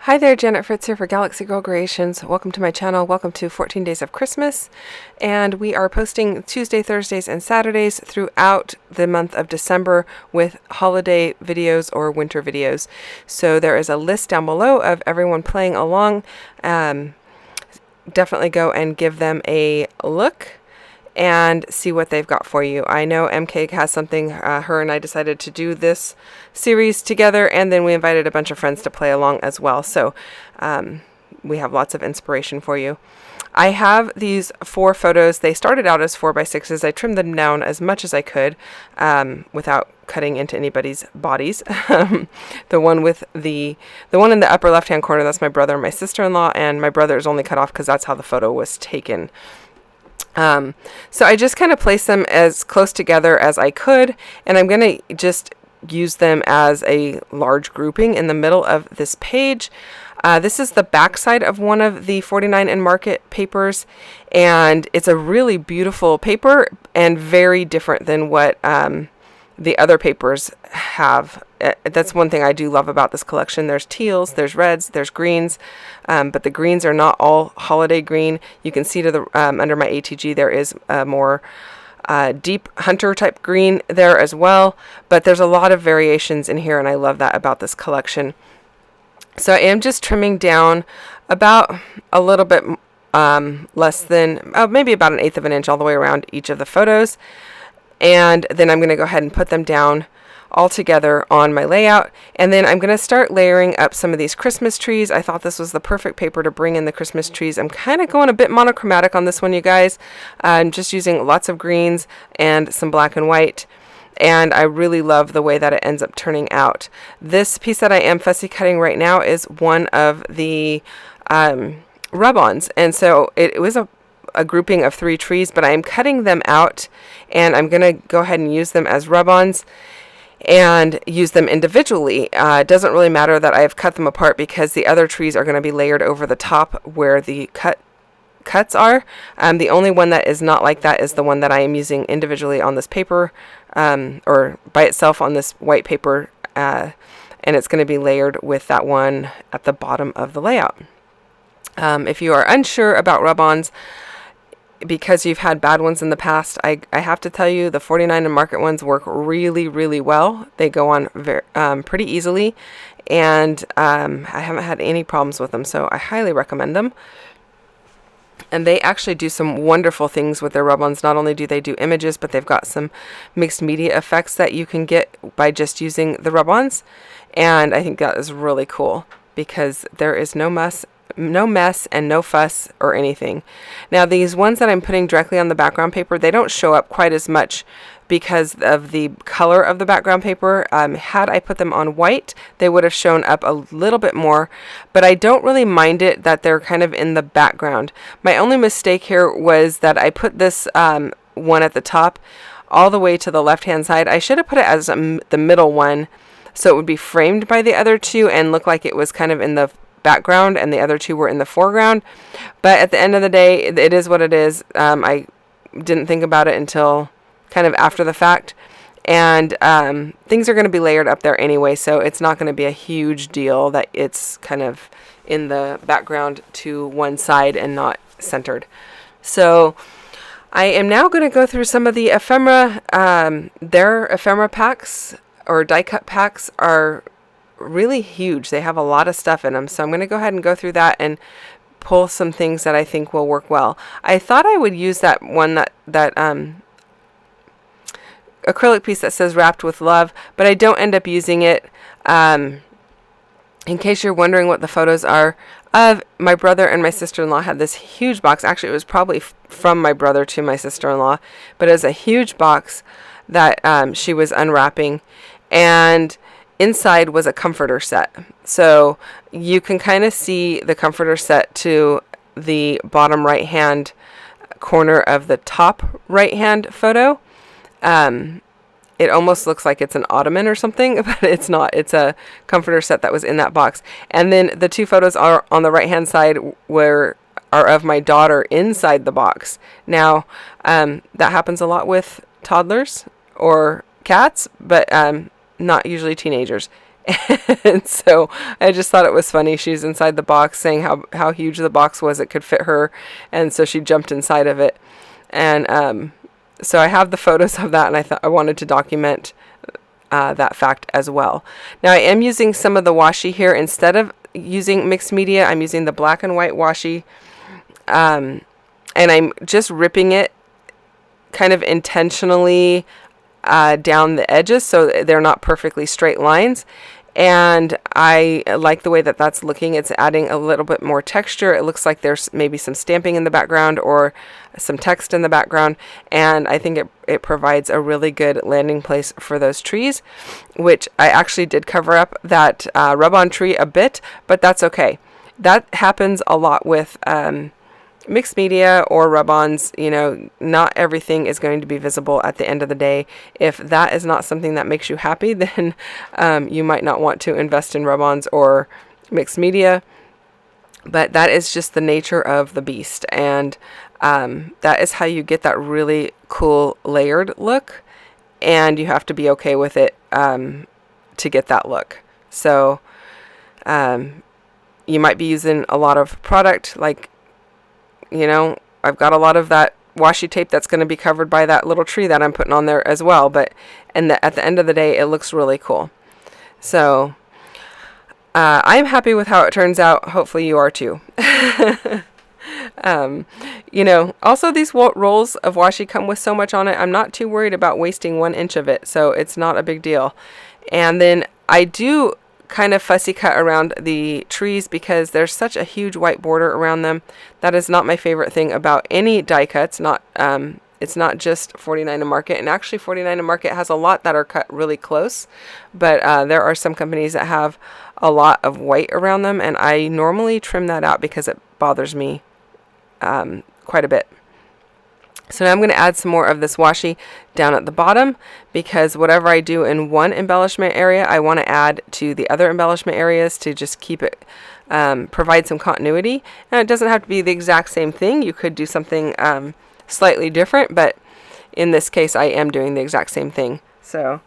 Hi there, Janet Fritz here for Galaxy Girl Creations. Welcome to my channel. Welcome to 14 Days of Christmas. And we are posting Tuesday, Thursdays, and Saturdays throughout the month of December with holiday videos or winter videos. So there is a list down below of everyone playing along. Definitely go and give them a look and see what they've got for you. I know MK has something, her and I decided to do this series together, and then we invited a bunch of friends to play along as well. So we have lots of inspiration for you. I have these 4 photos. They started out as 4x6s. I trimmed them down as much as I could without cutting into anybody's bodies. The one in the upper left hand corner, that's my brother and my sister-in-law, and my brother is only cut off because that's how the photo was taken. So I just kind of placed them as close together as I could, and I'm going to just use them as a large grouping in the middle of this page. This is the back side of one of the 49 and Market papers, and it's a really beautiful paper and very different than what the other papers have. That's one thing I do love about this collection. There's teals, there's reds, there's greens, but the greens are not all holiday green. You can see to the under my ATG there is a more deep hunter type green there as well, but there's a lot of variations in here, and I love that about this collection. So I am just trimming down about a little bit less than, maybe about 1/8 of an inch all the way around each of the photos. And then I'm going to go ahead and put them down all together on my layout. And then I'm going to start layering up some of these Christmas trees. I thought this was the perfect paper to bring in the Christmas trees. I'm kind of going a bit monochromatic on this one, you guys. I'm just using lots of greens and some black and white. And I really love the way that it ends up turning out. This piece that I am fussy cutting right now is one of the rub-ons. And so it was a grouping of 3 trees, but I'm cutting them out, and I'm going to go ahead and use them as rub-ons and use them individually. It doesn't really matter that I've cut them apart because the other trees are going to be layered over the top where the cuts are. The only one that is not like that is the one that I am using individually on this paper, or by itself on this white paper, and it's going to be layered with that one at the bottom of the layout. If you are unsure about rub-ons, because you've had bad ones in the past, I have to tell you the 49 and Market ones work really, really well. They go on pretty easily, and I haven't had any problems with them, so I highly recommend them. And they actually do some wonderful things with their rub-ons. Not only do they do images, but they've got some mixed media effects that you can get by just using the rub-ons, and I think that is really cool because there is no mess and no fuss or anything. Now these ones that I'm putting directly on the background paper, they don't show up quite as much because of the color of the background paper. Had I put them on white, they would have shown up a little bit more, but I don't really mind it that they're kind of in the background. My only mistake here was that I put this one at the top all the way to the left hand side. I should have put it as the middle one so it would be framed by the other 2 and look like it was kind of in the background and the other 2 were in the foreground. But at the end of the day, it is what it is. I didn't think about it until kind of after the fact, and things are going to be layered up there anyway, so it's not going to be a huge deal that it's kind of in the background to one side and not centered. So I am now going to go through some of the ephemera. Their ephemera packs or die cut packs are really huge. They have a lot of stuff in them, so I'm going to go ahead and go through that and pull some things that I think will work well. I thought I would use that one that acrylic piece that says wrapped with love, but I don't end up using it. In case you're wondering what the photos are of, my brother and my sister-in-law had this huge box. Actually, it was probably from my brother to my sister-in-law, but it was a huge box that she was unwrapping, and inside was a comforter set. So you can kind of see the comforter set to the bottom right hand corner of the top right hand photo. It almost looks like it's an ottoman or something, but it's not. It's a comforter set that was in that box. And then the 2 photos are on the right hand side are of my daughter inside the box. Now that happens a lot with toddlers or cats, but not usually teenagers. And so I just thought it was funny. She's inside the box saying how huge the box was. It could fit her. And so she jumped inside of it. And so I have the photos of that, and I thought I wanted to document that fact as well. Now I am using some of the washi here. Instead of using mixed media, I'm using the black and white washi. And I'm just ripping it kind of intentionally down the edges so they're not perfectly straight lines. And I like the way that that's looking. It's adding a little bit more texture. It looks like there's maybe some stamping in the background or some text in the background. And I think it provides a really good landing place for those trees, which I actually did cover up that rub-on tree a bit, but that's okay. That happens a lot with mixed media or rub-ons. You know, not everything is going to be visible at the end of the day. If that is not something that makes you happy, then you might not want to invest in rub-ons or mixed media. But that is just the nature of the beast, and that is how you get that really cool layered look, and you have to be okay with it to get that look. So you might be using a lot of product, like, you know, I've got a lot of that washi tape that's going to be covered by that little tree that I'm putting on there as well. But at the end of the day, it looks really cool. So I'm happy with how it turns out. Hopefully you are too. You know, also these rolls of washi come with so much on it. I'm not too worried about wasting 1 inch of it, so it's not a big deal. And then I do kind of fussy cut around the trees because there's such a huge white border around them. That is not my favorite thing about any die cuts. It's not just 49 and Market, and actually 49 and Market has a lot that are cut really close, but there are some companies that have a lot of white around them, and I normally trim that out because it bothers me quite a bit. So now I'm going to add some more of this washi down at the bottom, because whatever I do in one embellishment area, I want to add to the other embellishment areas to just keep it, provide some continuity. And it doesn't have to be the exact same thing. You could do something slightly different, but in this case, I am doing the exact same thing. So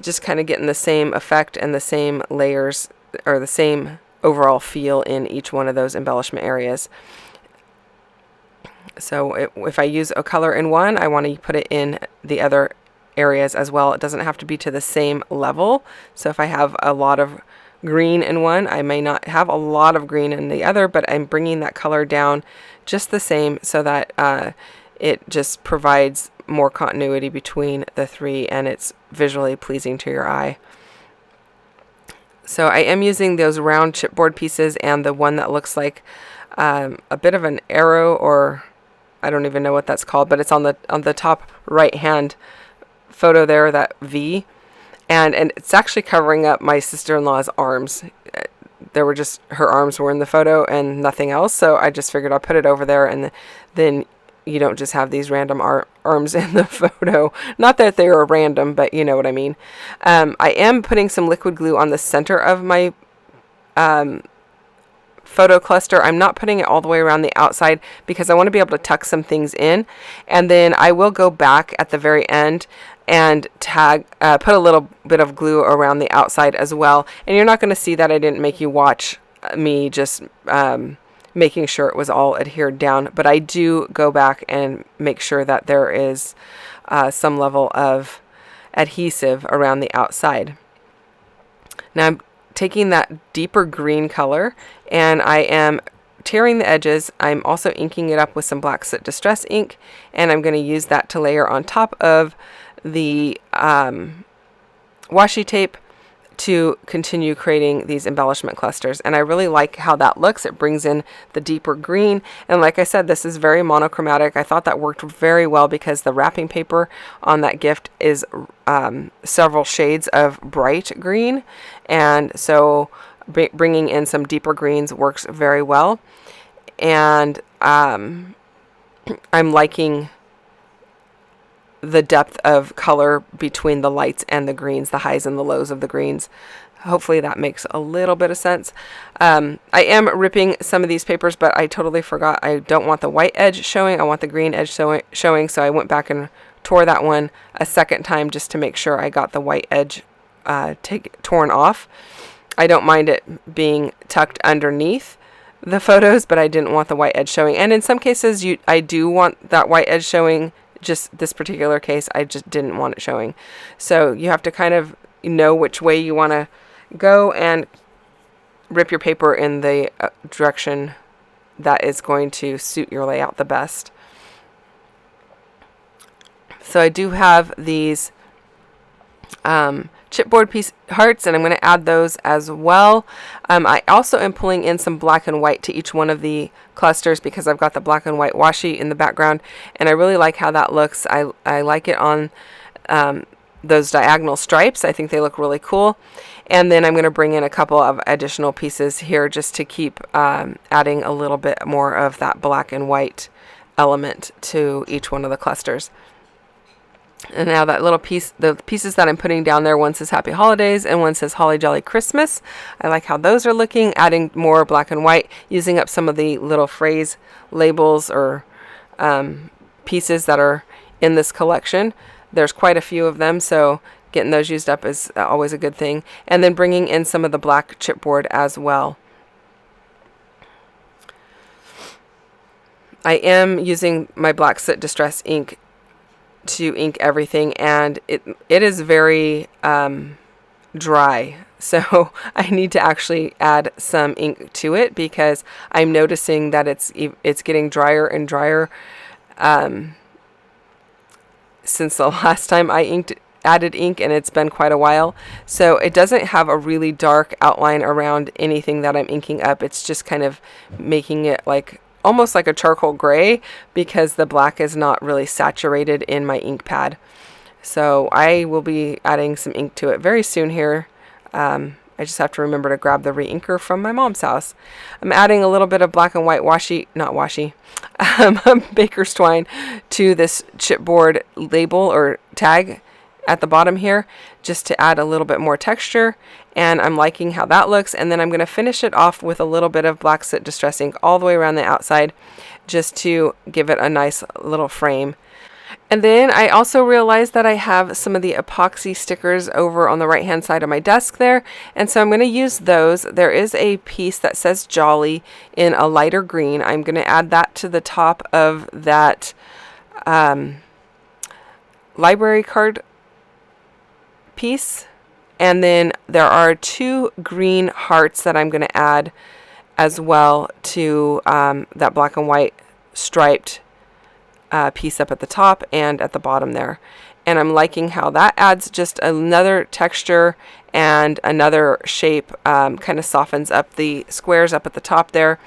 just kind of getting the same effect and the same layers, or the same overall feel in each one of those embellishment areas. So if I use a color in one, I want to put it in the other areas as well. It doesn't have to be to the same level. So if I have a lot of green in one, I may not have a lot of green in the other, but I'm bringing that color down just the same so that it just provides more continuity between the three, and it's visually pleasing to your eye. So I am using those round chipboard pieces and the one that looks like a bit of an arrow, or I don't even know what that's called, but it's on the top right hand photo there, that V, and it's actually covering up my sister-in-law's arms. There were just, her arms were in the photo and nothing else, so I just figured I'll put it over there, and then you don't just have these random arms in the photo. Not that they were random, but you know what I mean. I am putting some liquid glue on the center of my photo cluster. I'm not putting it all the way around the outside because I want to be able to tuck some things in, and then I will go back at the very end and put a little bit of glue around the outside as well. And you're not going to see that. I didn't make you watch me just making sure it was all adhered down, but I do go back and make sure that there is some level of adhesive around the outside. Now I'm taking that deeper green color and I am tearing the edges. I'm also inking it up with some Black Soot Distress ink, and I'm going to use that to layer on top of the washi tape to continue creating these embellishment clusters. And I really like how that looks. It brings in the deeper green, and like I said, this is very monochromatic. I thought that worked very well because the wrapping paper on that gift is several shades of bright green, and so bringing in some deeper greens works very well. And I'm liking the depth of color between the lights and the greens, the highs and the lows of the greens. Hopefully that makes a little bit of sense. I am ripping some of these papers, but I totally forgot. I don't want the white edge showing. I want the green edge showing. So I went back and tore that one a second time just to make sure I got the white edge torn off. I don't mind it being tucked underneath the photos, but I didn't want the white edge showing. And in some cases, I do want that white edge showing. Just this particular case, I just didn't want it showing. So you have to kind of know which way you want to go and rip your paper in the direction that is going to suit your layout the best. So I do have these chipboard piece hearts, and I'm going to add those as well. I also am pulling in some black and white to each one of the clusters because I've got the black and white washi in the background, and I really like how that looks. I like it on those diagonal stripes. I think they look really cool. And then I'm going to bring in a couple of additional pieces here just to keep adding a little bit more of that black and white element to each one of the clusters. And now that little piece, the pieces that I'm putting down there, one says Happy Holidays and one says Holly Jolly Christmas. I like how those are looking, adding more black and white, using up some of the little phrase labels or pieces that are in this collection. There's quite a few of them, so getting those used up is always a good thing. And then bringing in some of the black chipboard as well. I am using my Black Soot Distress ink to ink everything, and it is very dry, so I need to actually add some ink to it because I'm noticing that it's getting drier and drier since the last time I added ink, and it's been quite a while. So it doesn't have a really dark outline around anything that I'm inking up. It's just kind of making it like almost like a charcoal gray because the black is not really saturated in my ink pad. So I will be adding some ink to it very soon here. I just have to remember to grab the re-inker from my mom's house. I'm adding a little bit of black and white baker's twine to this chipboard label or tag at the bottom here just to add a little bit more texture, and I'm liking how that looks. And then I'm going to finish it off with a little bit of Black Soot Distress ink all the way around the outside just to give it a nice little frame. And then I also realized that I have some of the epoxy stickers over on the right hand side of my desk there, and so I'm going to use those. There is a piece that says Jolly in a lighter green. I'm going to add that to the top of that library card piece. And then there are 2 green hearts that I'm going to add as well to that black and white striped piece up at the top and at the bottom there. And I'm liking how that adds just another texture and another shape, kind of softens up the squares up at the top there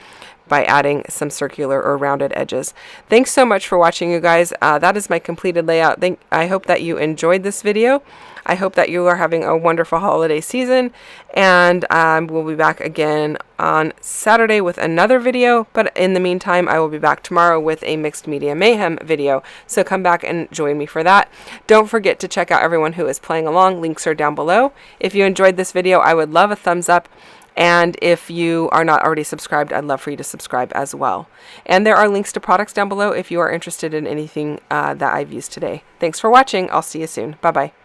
by adding some circular or rounded edges. Thanks so much for watching, you guys. That is my completed layout. I hope that you enjoyed this video. I hope that you are having a wonderful holiday season, and we'll be back again on Saturday with another video. But in the meantime, I will be back tomorrow with a Mixed Media Mayhem video, so come back and join me for that. Don't forget to check out everyone who is playing along. Links are down below. If you enjoyed this video, I would love a thumbs up. And if you are not already subscribed, I'd love for you to subscribe as well. And there are links to products down below if you are interested in anything that I've used today. Thanks for watching. I'll see you soon. Bye-bye.